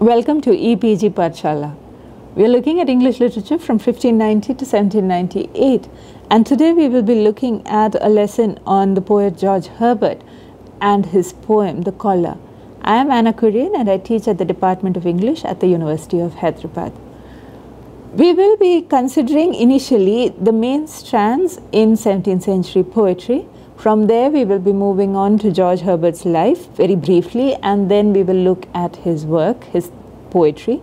Welcome to EPG Pathshala. We are looking at English literature from 1590 to 1798, and today we will be looking at a lesson on the poet George Herbert and his poem The Collar. I am Anna Kurian and I teach at the Department of English at the University of Hyderabad. We will be considering initially the main strands in 17th century poetry. From there we will be moving on to George Herbert's life very briefly, and then we will look at his work, his poetry,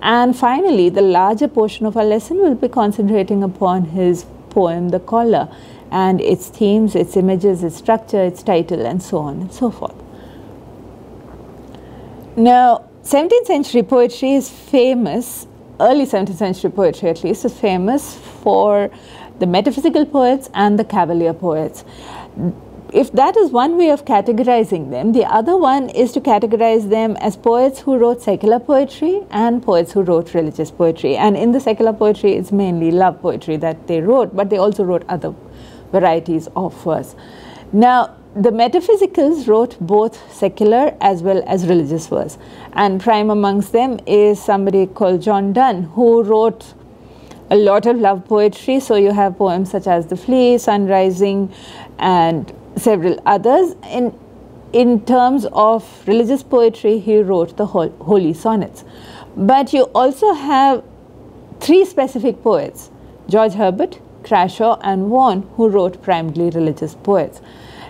and finally the larger portion of our lesson will be concentrating upon his poem The Collar and its themes, its images, its structure, its title, and so on and so forth. Now 17th century poetry is famous, early 17th century poetry at least, is famous for the metaphysical poets and the Cavalier poets. If that is one way of categorizing them, the other one is to categorize them as poets who wrote secular poetry and poets who wrote religious poetry. And in the secular poetry, it's mainly love poetry that they wrote, but they also wrote other varieties of verse. Now, the metaphysicals wrote both secular as well as religious verse. And prime amongst them is somebody called John Donne, who wrote a lot of love poetry. So you have poems such as The Flea, Sunrising, and several others. In terms of religious poetry, he wrote the holy sonnets. But you also have three specific poets, George Herbert, Crashaw, and Vaughan, who wrote primarily religious poets.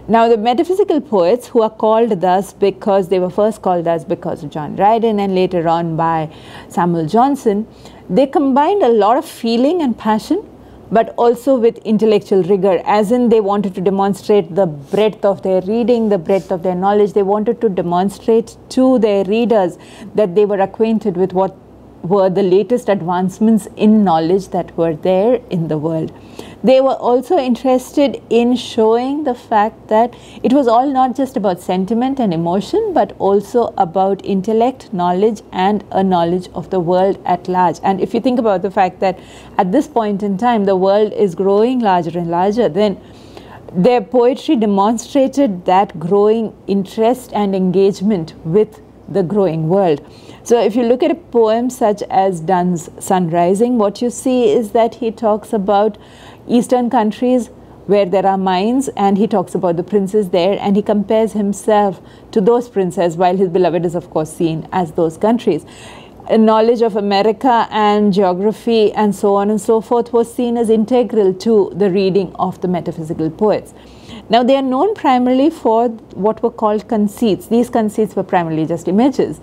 Now the metaphysical poets, who are called thus because they were first called thus because of John Dryden and later on by Samuel Johnson, they combined a lot of feeling and passion, but also with intellectual rigor, as in they wanted to demonstrate the breadth of their reading, the breadth of their knowledge. They wanted to demonstrate to their readers that they were acquainted with what were the latest advancements in knowledge that were there in the world. They were also interested in showing the fact that it was all not just about sentiment and emotion, but also about intellect, knowledge, and a knowledge of the world at large. And if you think about the fact that at this point in time the world is growing larger and larger, then their poetry demonstrated that growing interest and engagement with the growing world. So if you look at a poem such as Donne's Sunrising, what you see is that he talks about Eastern countries where there are mines, and he talks about the princes there, and he compares himself to those princes, while his beloved is of course seen as those countries. A knowledge of America and geography and so on and so forth was seen as integral to the reading of the metaphysical poets. Now they are known primarily for what were called conceits. These conceits were primarily just images,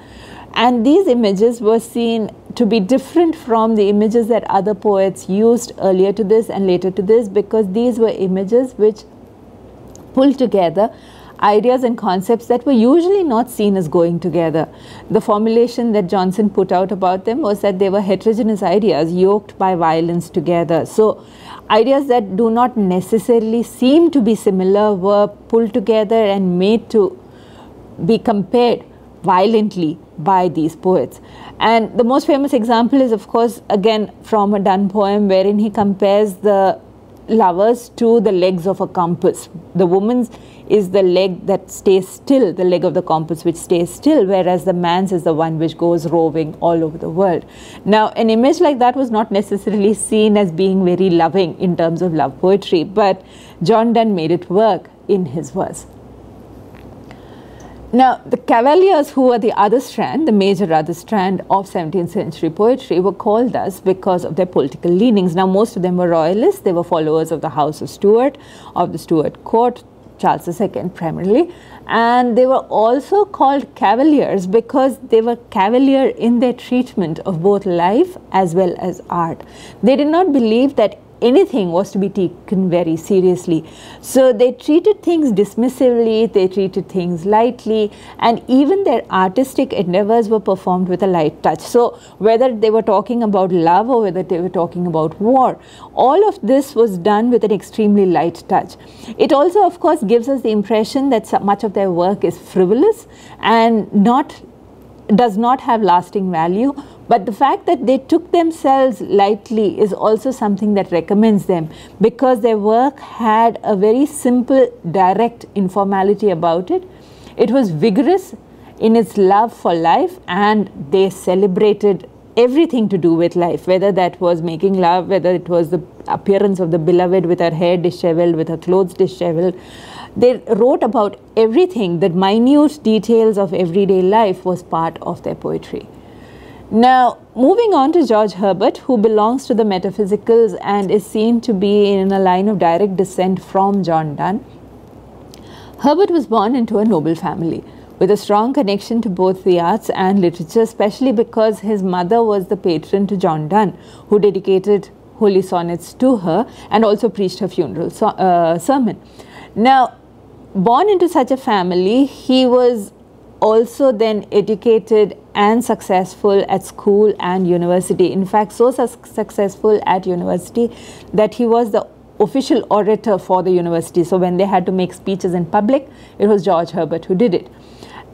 and these images were seen to be different from the images that other poets used earlier to this and later to this, because these were images which pulled together ideas and concepts that were usually not seen as going together. The formulation that Johnson put out about them was that they were heterogeneous ideas yoked by violence together. So ideas that do not necessarily seem to be similar were pulled together and made to be compared violently by these poets. And the most famous example is of course again from a Donne poem, wherein he compares the lovers to the legs of a compass. The woman's is the leg that stays still, the leg of the compass which stays still, whereas the man's is the one which goes roving all over the world. Now an image like that was not necessarily seen as being very loving in terms of love poetry, but John Donne made it work in his verse. Now the Cavaliers, who are the other strand, the major other strand of 17th century poetry, were called thus because of their political leanings. Now most of them were royalists. They were followers of the House of Stuart, of the Stuart court, Charles II primarily, and they were also called Cavaliers because they were cavalier in their treatment of both life as well as art. They did not believe that anything was to be taken very seriously. So they treated things dismissively, they treated things lightly, and even their artistic endeavors were performed with a light touch. So whether they were talking about love or whether they were talking about war, all of this was done with an extremely light touch. It also of course gives us the impression that much of their work is frivolous and does not have lasting value, but the fact that they took themselves lightly is also something that recommends them, because their work had a very simple, direct informality about it. It was vigorous, in its love for life, and they celebrated everything to do with life, whether that was making love, whether it was the appearance of the beloved with her hair disheveled, with her clothes disheveled. They wrote about everything. The minute details of everyday life was part of their poetry. Now, moving on to George Herbert, who belongs to the metaphysicals and is seen to be in a line of direct descent from John Donne. Herbert was born into a noble family with a strong connection to both the arts and literature, especially because his mother was the patron to John Donne, who dedicated holy sonnets to her and also preached her funeral sermon. Now, born into such a family, he was also then educated and successful at school and university. In fact, so successful at university that he was the official orator for the university. So when they had to make speeches in public, it was George Herbert who did it.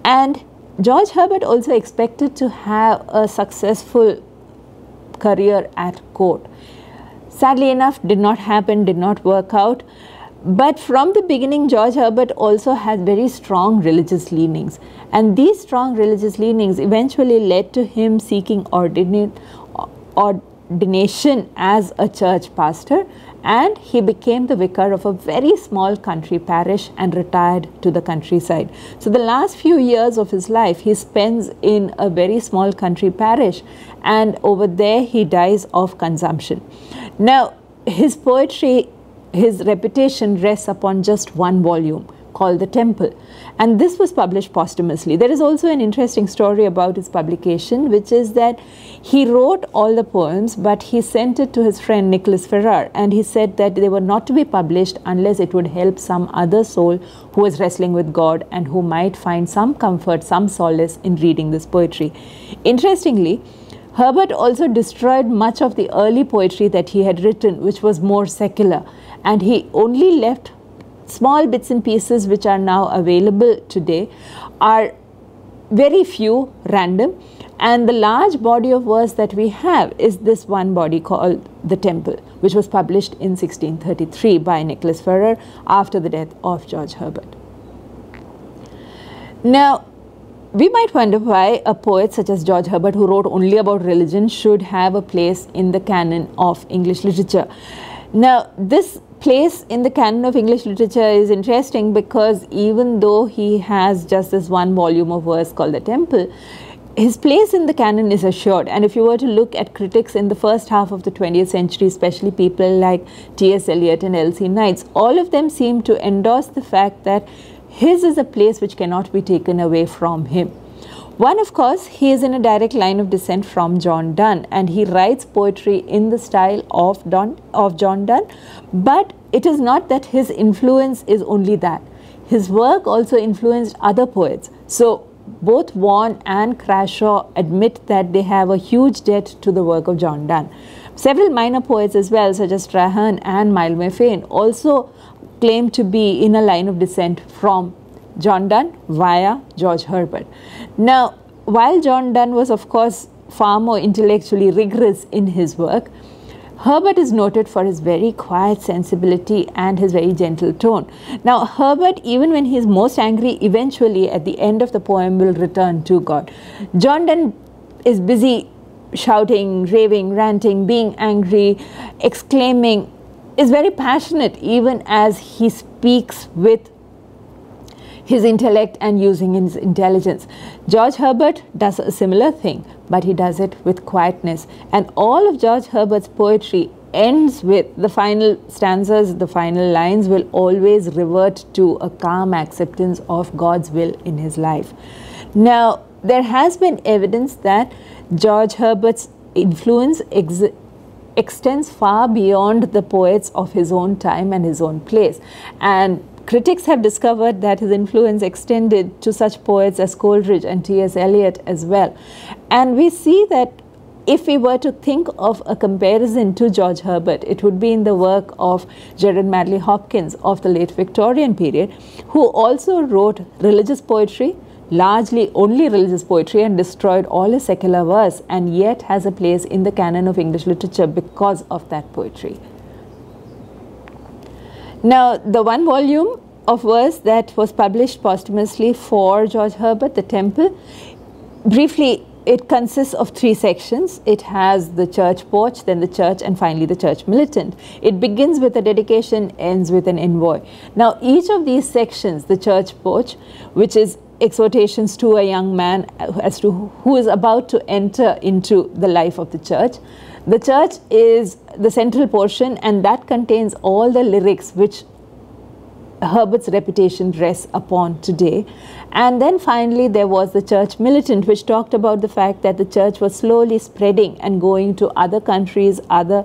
And George Herbert also expected to have a successful career at court. Sadly enough, did not happen, did not work out. But from the beginning, George Herbert also had very strong religious leanings. And these strong religious leanings eventually led to him seeking ordination as a church pastor, and he became the vicar of a very small country parish and retired to the countryside. So the last few years of his life he spends in a very small country parish, and over there he dies of consumption. Now, his poetry, his reputation rests upon just one volume called The Temple, and this was published posthumously. There is also an interesting story about his publication, which is that he wrote all the poems, but he sent it to his friend Nicholas Ferrar, and he said that they were not to be published unless it would help some other soul who was wrestling with God and who might find some comfort, some solace in reading this poetry. Interestingly, Herbert also destroyed much of the early poetry that he had written, which was more secular, and he only left small bits and pieces which are now available today, are very few, random, and the large body of verse that we have is this one body called The Temple, which was published in 1633 by Nicholas Ferrar after the death of George Herbert. Now, we might wonder why a poet such as George Herbert, who wrote only about religion, should have a place in the canon of English literature. Now, this place in the canon of English literature is interesting because even though he has just this one volume of verse called The Temple, his place in the canon is assured. And if you were to look at critics in the first half of the 20th century, especially people like T.S. Eliot and L.C. Knights, all of them seem to endorse the fact that his is a place which cannot be taken away from him. One, of course, he is in a direct line of descent from John Donne, and he writes poetry in the style of John Donne, but it is not that his influence is only that. His work also influenced other poets. So both Vaughan and Crashaw admit that they have a huge debt to the work of John Donne. Several minor poets as well, such as Strahan and Mildmay Fane, also claim to be in a line of descent from John Donne via George Herbert. Now, while John Donne was of course far more intellectually rigorous in his work, Herbert is noted for his very quiet sensibility and his very gentle tone. Now, Herbert, even when he is most angry, eventually at the end of the poem will return to God. John Donne is busy shouting, raving, ranting, being angry, exclaiming, is very passionate even as he speaks with his intellect and using his intelligence. George Herbert does a similar thing, but he does it with quietness. And all of George Herbert's poetry ends with the final stanzas, the final lines will always revert to a calm acceptance of God's will in his life. Now, there has been evidence that George Herbert's influence extends far beyond the poets of his own time and his own place. And critics have discovered that his influence extended to such poets as Coleridge and T.S. Eliot as well. And we see that if we were to think of a comparison to George Herbert, it would be in the work of Gerard Manley Hopkins of the late Victorian period, who also wrote religious poetry, largely only religious poetry, and destroyed all his secular verse, and yet has a place in the canon of English literature because of that poetry. Now, the one volume of verse that was published posthumously for George Herbert, The Temple. Briefly, it consists of 3 sections. It has the church porch, then the church, and finally the church militant. It begins with a dedication, ends with an envoy. Now, each of these sections, the church porch, which is exhortations to a young man as to who is about to enter into the life of the church. The church is the central portion, and that contains all the lyrics which Herbert's reputation rests upon today. And then finally there was the church militant, which talked about the fact that the church was slowly spreading and going to other countries, other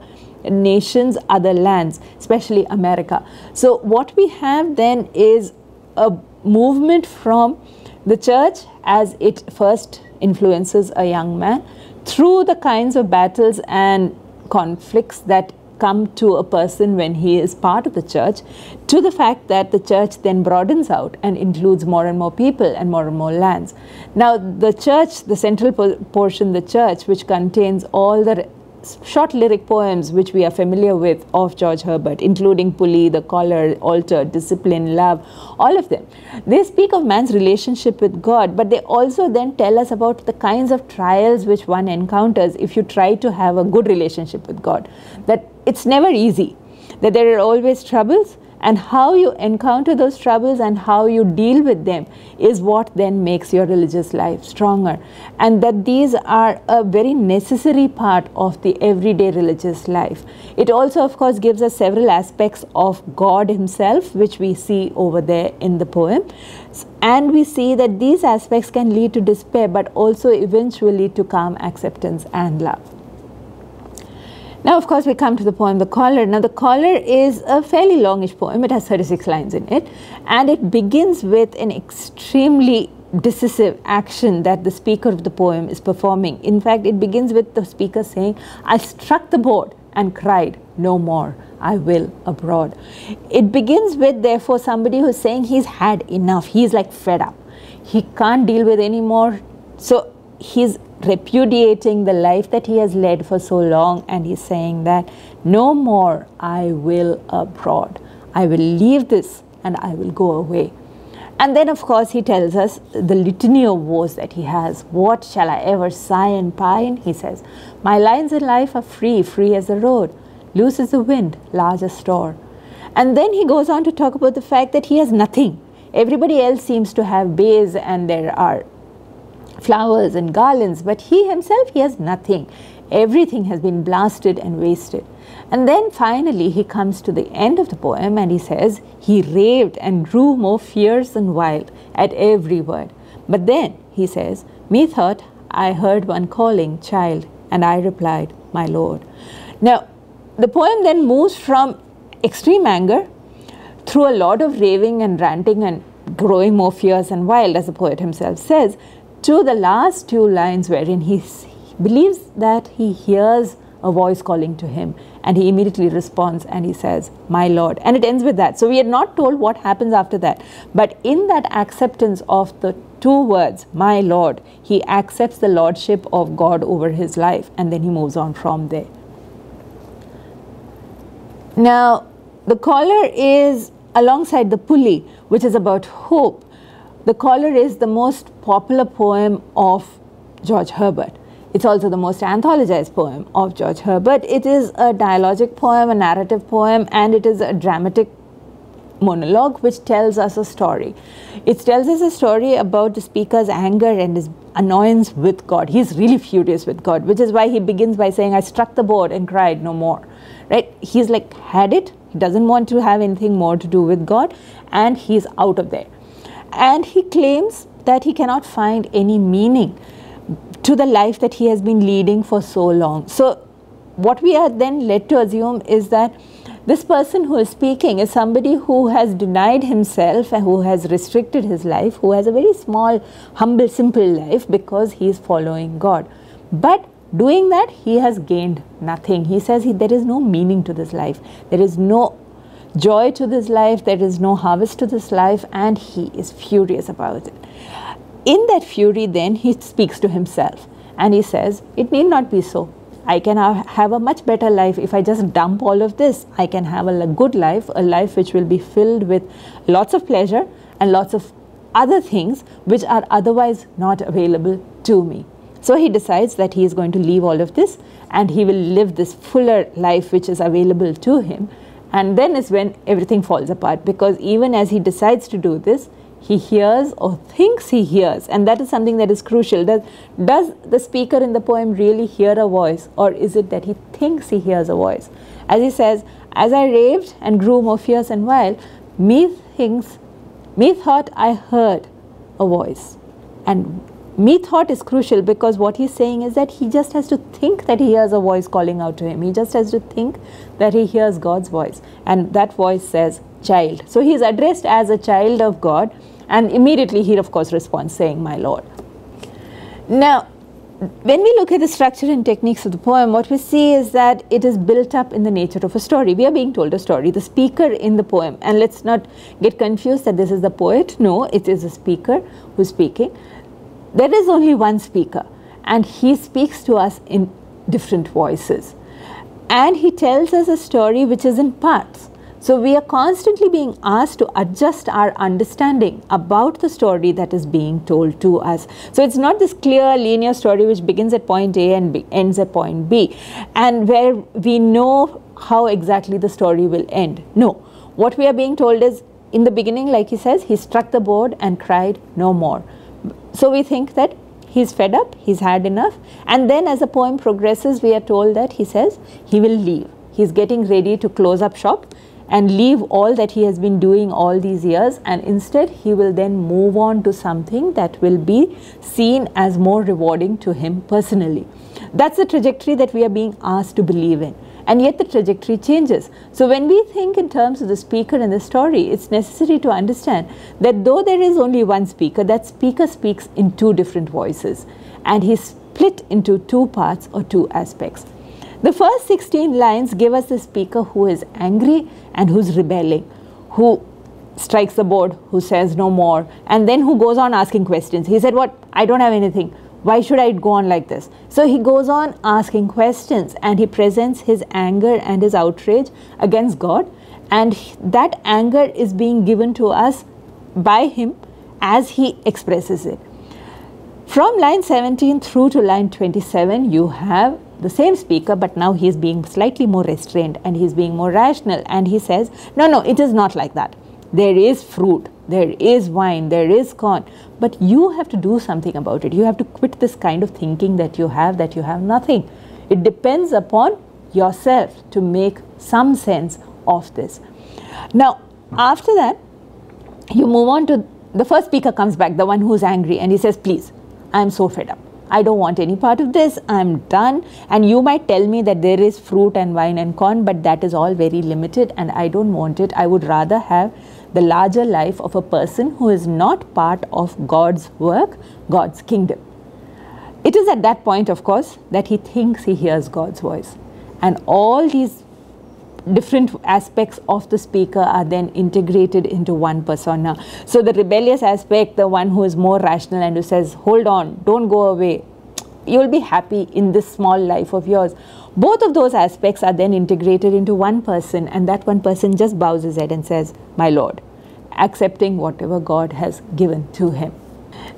nations, other lands, especially America. So what we have then is a movement from the church as it first influences a young man through the kinds of battles and conflicts that come to a person when he is part of the church, to the fact that the church then broadens out and includes more and more people and more lands. Now the church, the central portion, the church, which contains all the short lyric poems which we are familiar with of George Herbert, including Pulley, The Collar, Altar, Discipline, Love, all of them. They speak of man's relationship with God, but they also then tell us about the kinds of trials which one encounters if you try to have a good relationship with God. That it's never easy, that there are always troubles, and how you encounter those troubles and how you deal with them is what then makes your religious life stronger. And that these are a very necessary part of the everyday religious life. It also, of course, gives us several aspects of God himself, which we see over there in the poem. And we see that these aspects can lead to despair, but also eventually to calm acceptance and love. Now, of course, we come to the poem The Collar. Now, The Collar is a fairly longish poem. It has 36 lines in it, and it begins with an extremely decisive action that the speaker of the poem is performing. In fact, it begins with the speaker saying, "I struck the board and cried, no more, I will abroad." It begins with, therefore, somebody who is saying he's had enough. He's like fed up. He can't deal with anymore. So he's repudiating the life that he has led for so long, and he's saying that no more, I will abroad. I will leave this and I will go away. And then, of course, he tells us the litany of woes that he has. What shall I ever sigh and pine? He says, my lines in life are free, free as the road, loose as the wind, large as store. And then he goes on to talk about the fact that he has nothing. Everybody else seems to have bays and there are flowers and garlands, but he himself, he has nothing. Everything has been blasted and wasted. And then finally he comes to the end of the poem and he says, he raved and grew more fierce and wild at every word. But then he says, methought I heard one calling, child, and I replied, my lord. Now the poem then moves from extreme anger through a lot of raving and ranting and growing more fierce and wild, as the poet himself says, to the last 2 lines wherein he believes that he hears a voice calling to him, and he immediately responds and he says, my lord. And it ends with that. So we are not told what happens after that, but in that acceptance of the 2 words, my lord, he accepts the lordship of God over his life, and then he moves on from there. Now the collar is alongside the pulley, which is about hope. The Collar is the most popular poem of George Herbert. It's also the most anthologized poem of George Herbert. It is a dialogic poem, a narrative poem, and it is a dramatic monologue which tells us a story. It tells us a story about the speaker's anger and his annoyance with God. He's really furious with God, which is why he begins by saying, I struck the board and cried no more. Right? He's like had it. He doesn't want to have anything more to do with God, and he's out of there. And he claims that he cannot find any meaning to the life that he has been leading for so long. So what we are then led to assume is that this person who is speaking is somebody who has denied himself and who has restricted his life, who has a very small, humble, simple life because he is following God. But doing that, he has gained nothing. He says there is no meaning to this life. There is no joy to this life, there is no harvest to this life, and he is furious about it. In that fury then he speaks to himself and he says, it need not be so. I can have a much better life if I just dump all of this. I can have a good life, a life which will be filled with lots of pleasure and lots of other things which are otherwise not available to me. So he decides that he is going to leave all of this and he will live this fuller life which is available to him. And then is when everything falls apart, because even as he decides to do this, he hears or thinks he hears, and that is something that is crucial. Does the speaker in the poem really hear a voice, or is it that he thinks he hears a voice? As he says, as I raved and grew more fierce and wild, methought I heard a voice. And methought is crucial, because what he's saying is that he just has to think that he hears a voice calling out to him. He just has to think that he hears God's voice, and that voice says, child. So he is addressed as a child of God, and immediately he of course responds saying, my Lord. Now, when we look at the structure and techniques of the poem, what we see is that it is built up in the nature of a story. We are being told a story. The speaker in the poem, and let's not get confused that this is the poet. No, it is a speaker who is speaking. There is only one speaker, and he speaks to us in different voices. And he tells us a story which is in parts. So we are constantly being asked to adjust our understanding about the story that is being told to us. So it's not this clear linear story which begins at point A and ends at point B, and where we know how exactly the story will end. No, what we are being told is, in the beginning, like he says, he struck the board and cried no more. So we think that he's fed up, he's had enough, and then as the poem progresses, we are told that he says he will leave. He's getting ready to close up shop and leave all that he has been doing all these years, and instead he will then move on to something that will be seen as more rewarding to him personally. That's the trajectory that we are being asked to believe in, and yet the trajectory changes. So when we think in terms of the speaker in the story, it's necessary to understand that though there is only one speaker, that speaker speaks in two different voices, and he's split into two parts or two aspects. The first 16 lines give us the speaker who is angry and who's rebelling, who strikes the board, who says no more, and then who goes on asking questions. He said, what? I don't have anything. Why should I go on like this? So he goes on asking questions, and he presents his anger and his outrage against God, and that anger is being given to us by him as he expresses it. From line 17 through to line 27, you have the same speaker, but now he is being slightly more restrained and he is being more rational, and he says, no, it is not like that. There is fruit, there is wine, there is corn, but you have to do something about it. You have to quit this kind of thinking that you have nothing. It depends upon yourself to make some sense of this. Now, after that, you move on to the first speaker comes back, the one who's angry, and he says, please, I'm so fed up. I don't want any part of this. I'm done. And you might tell me that there is fruit and wine and corn, but that is all very limited and I don't want it. I would rather have the larger life of a person who is not part of God's work, God's kingdom. It is at that point, of course, that he thinks he hears God's voice. And all these different aspects of the speaker are then integrated into one persona. So the rebellious aspect, the one who is more rational and who says, hold on, don't go away, you will be happy in this small life of yours. Both of those aspects are then integrated into one person, and that one person just bows his head and says, my Lord, accepting whatever God has given to him.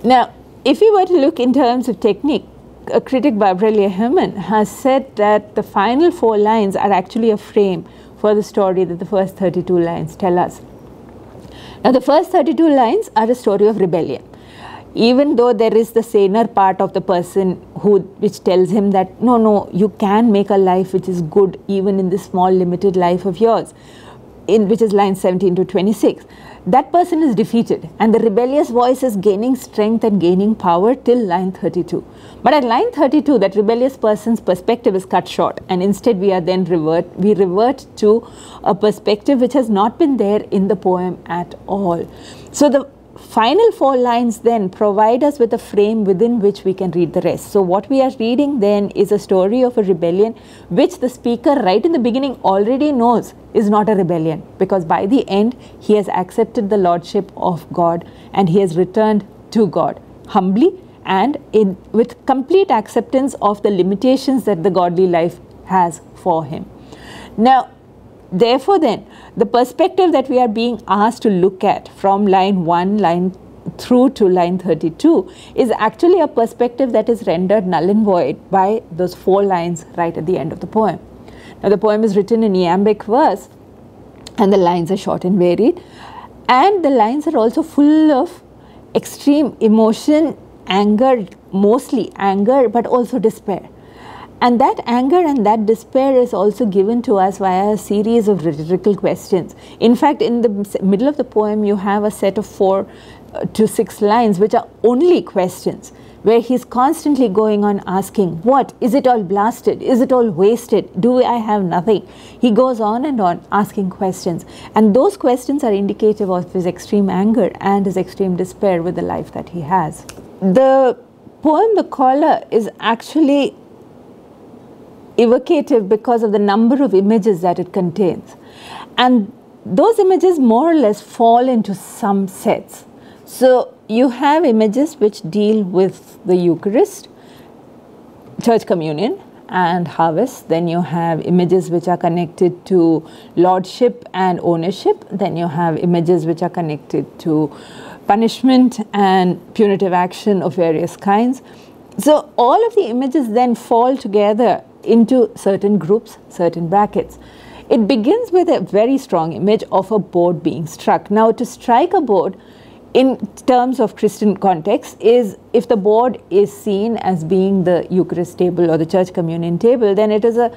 Now, if we were to look in terms of technique, a critic, Barbara Herman, has said that the final 4 lines are actually a frame for the story that the first 32 lines tell us. Now, the first 32 lines are a story of rebellion. Even though there is the saner part of the person which tells him that, no, you can make a life which is good even in this small limited life of yours, which is lines 17 to 26. That person is defeated, and the rebellious voice is gaining strength and gaining power till line 32. But at line 32, that rebellious person's perspective is cut short, and instead we revert to a perspective which has not been there in the poem at all. So the final 4 lines then provide us with a frame within which we can read the rest. So what we are reading then is a story of a rebellion which the speaker right in the beginning already knows is not a rebellion, because by the end he has accepted the lordship of God and he has returned to God humbly and with complete acceptance of the limitations that the godly life has for him. Now, therefore then, the perspective that we are being asked to look at from line 1 through to line 32 is actually a perspective that is rendered null and void by those 4 lines right at the end of the poem. Now, the poem is written in iambic verse, and the lines are short and varied, and the lines are also full of extreme emotion, anger, mostly anger, but also despair. And that anger and that despair is also given to us via a series of rhetorical questions. In fact, in the middle of the poem, you have a set of 4 to 6 lines which are only questions, where he's constantly going on asking, what? Is it all blasted? Is it all wasted? Do I have nothing? He goes on and on asking questions. And those questions are indicative of his extreme anger and his extreme despair with the life that he has. The poem, The Caller, is actually evocative because of the number of images that it contains. And those images more or less fall into some sets. So you have images which deal with the Eucharist, church communion and harvest. Then you have images which are connected to lordship and ownership. Then you have images which are connected to punishment and punitive action of various kinds. So all of the images then fall together into certain groups, certain brackets. It begins with a very strong image of a board being struck. Now, to strike a board in terms of Christian context is, if the board is seen as being the Eucharist table or the church communion table, then it is an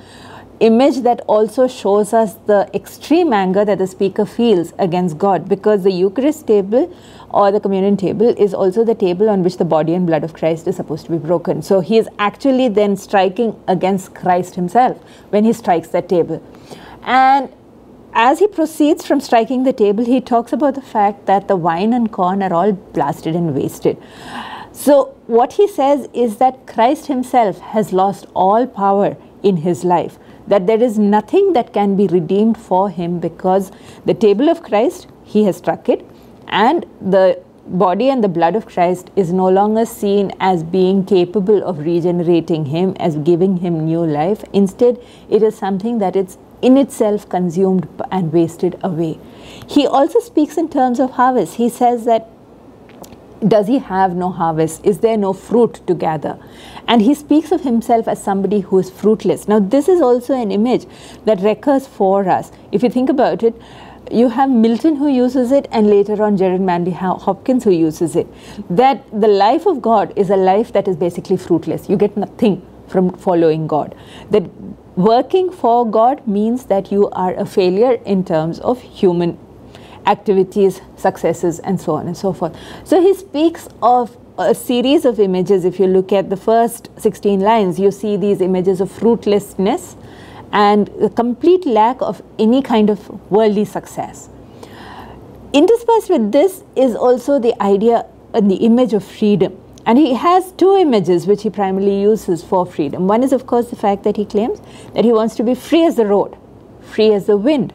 image that also shows us the extreme anger that the speaker feels against God, because the Eucharist table or the communion table is also the table on which the body and blood of Christ is supposed to be broken. So he is actually then striking against Christ himself when he strikes that table. And as he proceeds from striking the table, he talks about the fact that the wine and corn are all blasted and wasted. So what he says is that Christ himself has lost all power in his life, that there is nothing that can be redeemed for him, because the table of Christ, he has struck it, and the body and the blood of Christ is no longer seen as being capable of regenerating him, as giving him new life. Instead, it is something that is in itself consumed and wasted away. He also speaks in terms of harvest. He says that, does he have no harvest? Is there no fruit to gather? And he speaks of himself as somebody who is fruitless. Now, this is also an image that recurs for us. If you think about it, you have Milton who uses it, and later on Gerard Manley Hopkins who uses it, that the life of God is a life that is basically fruitless. You get nothing from following God. That working for God means that you are a failure in terms of human activities, successes, and so on and so forth. So he speaks of a series of images. If you look at the first 16 lines, you see these images of fruitlessness and a complete lack of any kind of worldly success. Interspersed with this is also the idea and the image of freedom. And he has 2 images which he primarily uses for freedom. One is, of course, the fact that he claims that he wants to be free as the road, free as the wind.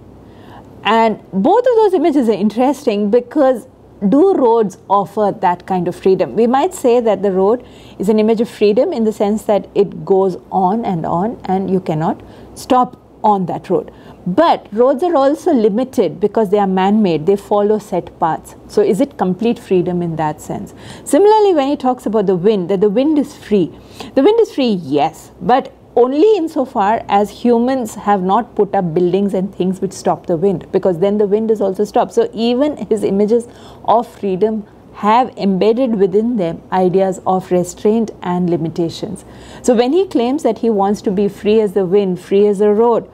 And both of those images are interesting, because do roads offer that kind of freedom? We might say that the road is an image of freedom in the sense that it goes on, and you cannot stop on that road. But roads are also limited because they are man-made, they follow set paths. So is it complete freedom in that sense? Similarly, when he talks about the wind, that the wind is free. The wind is free, yes, but only insofar as humans have not put up buildings and things which stop the wind, because then the wind is also stopped. So even his images of freedom have embedded within them ideas of restraint and limitations. So when he claims that he wants to be free as the wind, free as the road,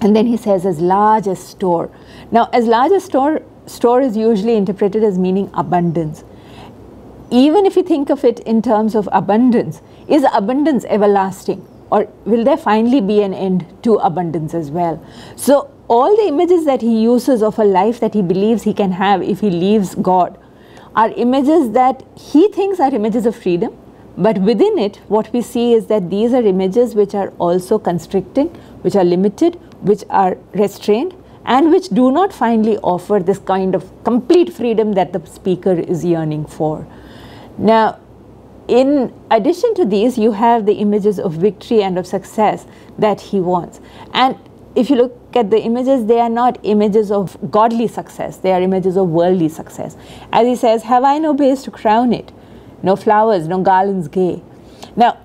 and then he says as large as store. Now, as large as store is usually interpreted as meaning abundance. Even if you think of it in terms of abundance, is abundance everlasting, or will there finally be an end to abundance as well? So all the images that he uses of a life that he believes he can have if he leaves God are images that he thinks are images of freedom, but within it what we see is that these are images which are also constricting, which are limited, which are restrained, and which do not finally offer this kind of complete freedom that the speaker is yearning for. Now, in addition to these, you have the images of victory and of success that he wants. And if you look at the images, they are not images of godly success, they are images of worldly success. As he says, have I no base to crown it? No flowers, no garlands gay. Now,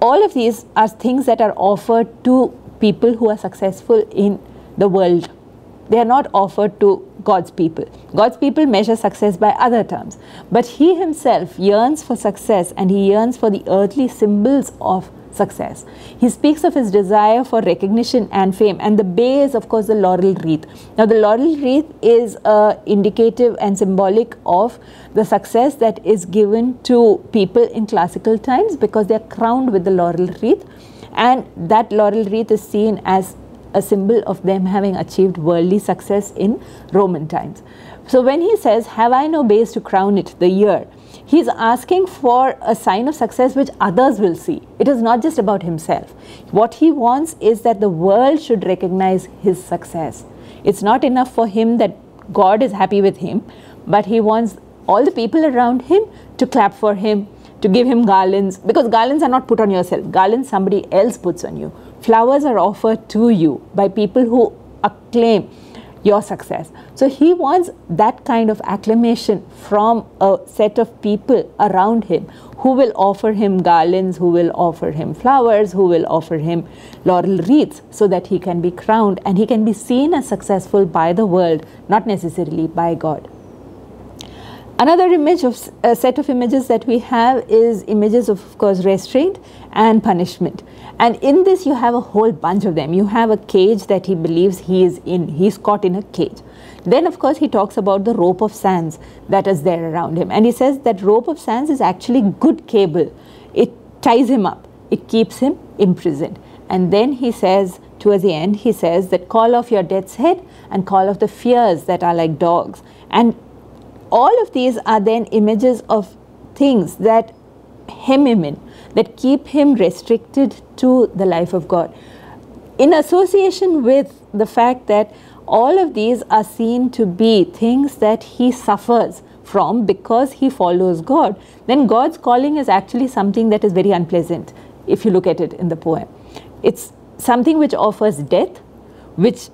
all of these are things that are offered to people who are successful in the world. They are not offered to God's people. God's people measure success by other terms. But he himself yearns for success, and he yearns for the earthly symbols of success. He speaks of his desire for recognition and fame, and the bay is of course the laurel wreath. Now the laurel wreath is indicative and symbolic of the success that is given to people in classical times, because they are crowned with the laurel wreath, and that laurel wreath is seen as a symbol of them having achieved worldly success in Roman times. So when he says, have I no base to crown it, the year, he's asking for a sign of success which others will see. It is not just about himself. What he wants is that the world should recognize his success. It's not enough for him that God is happy with him, but he wants all the people around him to clap for him, to give him garlands, because garlands are not put on yourself. Garlands somebody else puts on you. Flowers are offered to you by people who acclaim your success. So he wants that kind of acclamation from a set of people around him who will offer him garlands, who will offer him flowers, who will offer him laurel wreaths, so that he can be crowned and he can be seen as successful by the world, not necessarily by God. Another image of a set of images that we have is images of course, restraint and punishment. And in this you have a whole bunch of them. You have a cage that he believes he is in. He's caught in a cage. Then of course he talks about the rope of sands that is there around him. And he says that rope of sands is actually good cable. It ties him up. It keeps him imprisoned. And then he says, towards the end, he says that call off your death's head and call off the fears that are like dogs. And all of these are then images of things that hem him in, that keep him restricted to the life of God. In association with the fact that all of these are seen to be things that he suffers from because he follows God, then God's calling is actually something that is very unpleasant if you look at it in the poem. It's something which offers death, which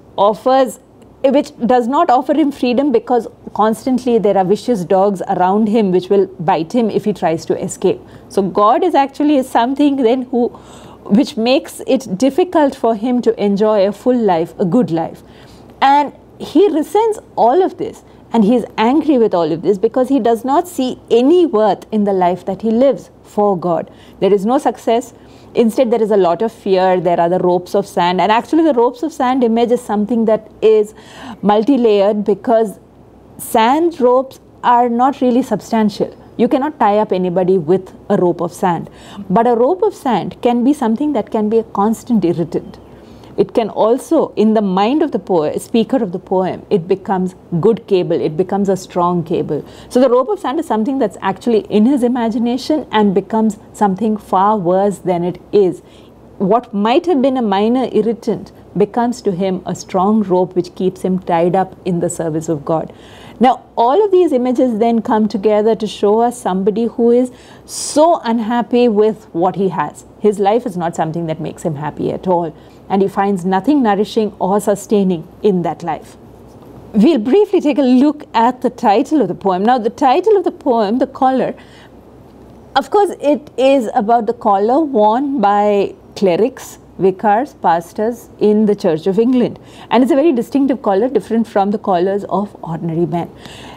does not offer him freedom, because constantly there are vicious dogs around him which will bite him if he tries to escape. So God is actually something then which makes it difficult for him to enjoy a full life, a good life. And he resents all of this, and he is angry with all of this because he does not see any worth in the life that he lives for God. There is no success. Instead, there is a lot of fear. There are the ropes of sand, and actually the ropes of sand image is something that is multi-layered, because sand ropes are not really substantial. You cannot tie up anybody with a rope of sand. But a rope of sand can be something that can be a constant irritant. It can also, in the mind of the speaker of the poem, it becomes good cable, it becomes a strong cable. So the rope of sand is something that's actually in his imagination and becomes something far worse than it is. What might have been a minor irritant becomes to him a strong rope which keeps him tied up in the service of God. Now, all of these images then come together to show us somebody who is so unhappy with what he has. His life is not something that makes him happy at all, and he finds nothing nourishing or sustaining in that life. We'll briefly take a look at the title of the poem. Now, the title of the poem, The Collar, of course, it is about the collar worn by clerics, vicars, pastors in the Church of England. And it's a very distinctive collar, different from the collars of ordinary men.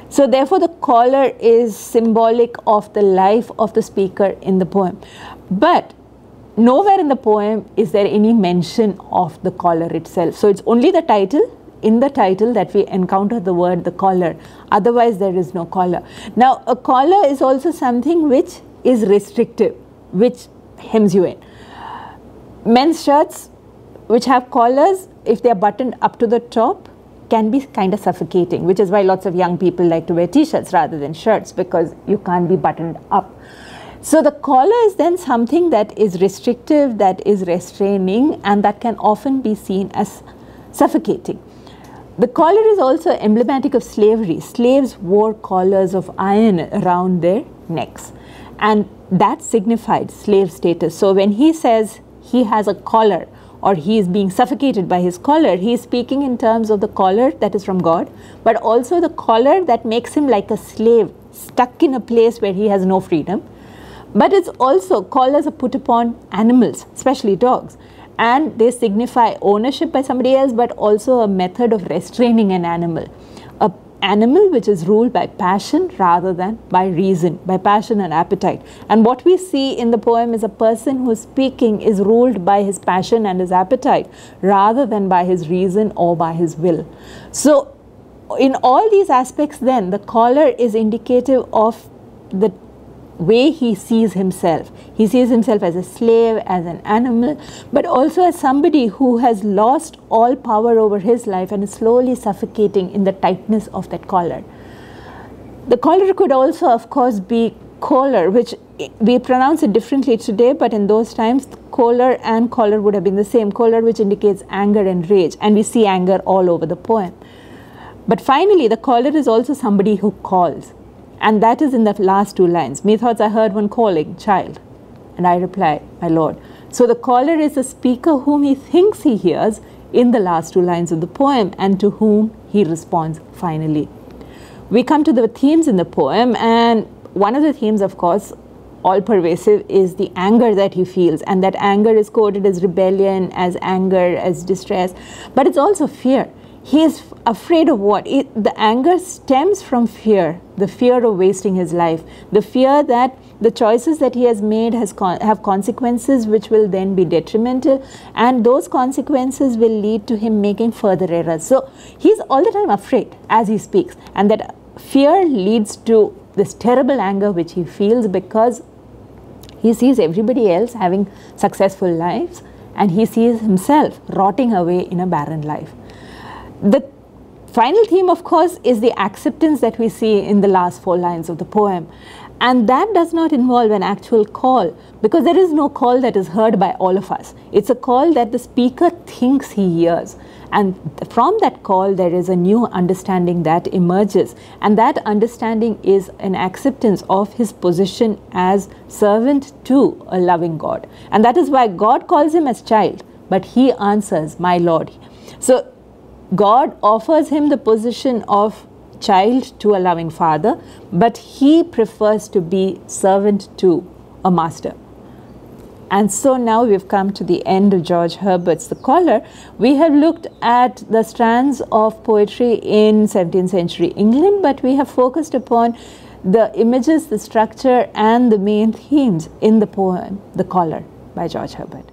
So therefore, the collar is symbolic of the life of the speaker in the poem. But nowhere in the poem is there any mention of the collar itself. So it's only the title, in the title, that we encounter the word the collar. Otherwise, there is no collar. Now, a collar is also something which is restrictive, which hems you in. Men's shirts which have collars, if they are buttoned up to the top, can be kind of suffocating, which is why lots of young people like to wear t-shirts rather than shirts, because you can't be buttoned up. So the collar is then something that is restrictive, that is restraining, and that can often be seen as suffocating. The collar is also emblematic of slavery. Slaves wore collars of iron around their necks. and that signified slave status. So when he says he has a collar, or he is being suffocated by his collar, he is speaking in terms of the collar that is from God, but also the collar that makes him like a slave, stuck in a place where he has no freedom. But it's also, collars are put upon animals, especially dogs, and they signify ownership by somebody else, but also a method of restraining an animal. An animal which is ruled by passion rather than by reason, by passion and appetite. And what we see in the poem is a person who is speaking is ruled by his passion and his appetite rather than by his reason or by his will. So in all these aspects then, the collar is indicative of the way he sees himself. He sees himself as a slave, as an animal, but also as somebody who has lost all power over his life and is slowly suffocating in the tightness of that collar. The collar could also, of course, be collar, which we pronounce it differently today, but in those times, collar and collar would have been the same. Collar, which indicates anger and rage, and we see anger all over the poem. But finally, the collar is also somebody who calls. And that is in the last two lines. Methought I heard one calling, child. And I reply, my Lord. So the caller is the speaker whom he thinks he hears in the last two lines of the poem, and to whom he responds finally. We come to the themes in the poem, and one of the themes, of course, all pervasive, is the anger that he feels. And that anger is quoted as rebellion, as anger, as distress. But it's also fear. He is afraid of what? The anger stems from fear, the fear of wasting his life, the fear that the choices that he has made have consequences which will then be detrimental, and those consequences will lead to him making further errors. So he's all the time afraid as he speaks, and that fear leads to this terrible anger which he feels because he sees everybody else having successful lives and he sees himself rotting away in a barren life. The final theme, of course, is the acceptance that we see in the last four lines of the poem. And that does not involve an actual call, because there is no call that is heard by all of us. It's a call that the speaker thinks he hears. And from that call, there is a new understanding that emerges. And that understanding is an acceptance of his position as servant to a loving God. And that is why God calls him as child, but he answers, my Lord. So God offers him the position of child to a loving father, but he prefers to be servant to a master. And so now we've come to the end of George Herbert's The Collar. We have looked at the strands of poetry in 17th century England, but we have focused upon the images, the structure, and the main themes in the poem The Collar by George Herbert.